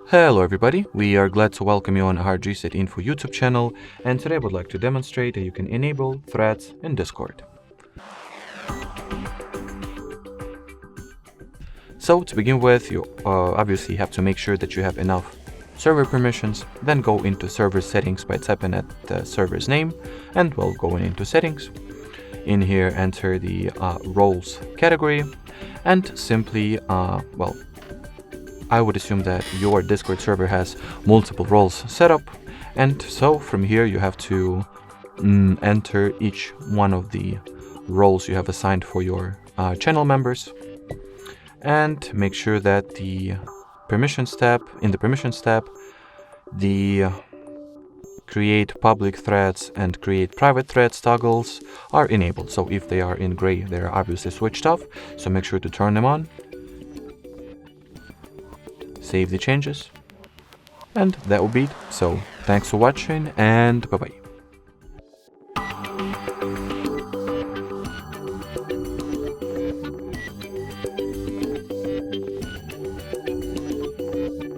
Hello everybody, we are glad to welcome you on HardReset.Info YouTube channel, and today I would like to demonstrate that you can enable threads in Discord. So to begin with, you obviously have to make sure that you have enough server permissions, then go into server settings by tapping at the server's name, and we'll go into settings. In here enter the roles category, and simply, I would assume that your Discord server has multiple roles set up, and so from here you have to enter each one of the roles you have assigned for your channel members, and make sure that in the permissions tab, the create public threads and create private threads toggles are enabled. So if they are in gray, they're obviously switched off, so make sure to turn them on. Save the changes, and that will be it. So thanks for watching, and bye bye.